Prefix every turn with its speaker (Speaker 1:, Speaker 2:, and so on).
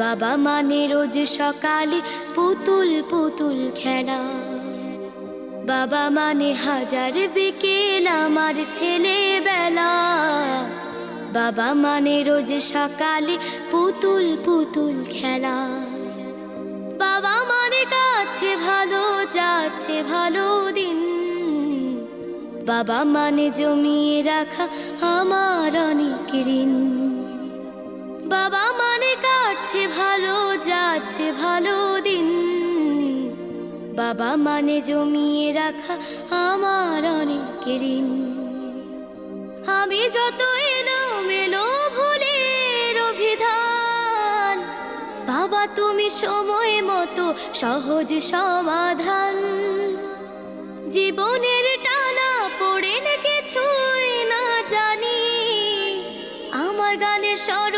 Speaker 1: বাবা মানে রোজ সকালে পুতুল পুতুল খেলা। বাবা মানে হাজার বিকেল আমার ছেলেবেলা। বাবা মানে রোজ সকালে পুতুল পুতুল খেলা। বাবা মানে কাছে ভালো যাচ্ছে ভালো দিন। বাবা মানে জমিয়ে রাখা আমার অনেক ঋণ। বাবা মানে কাটছে ভালো যাচ্ছে ভালো দিন। বাবা মানে জমিয়ে রাখা আমার অনেক ঋণ। আমি যত এলোমেলো ভুলের অভিধান, বাবা তুমি সময় মতো সহজ সমাধান। জীবনের টানা পড়ে কিছুই না জানি, আমার গানের স্বর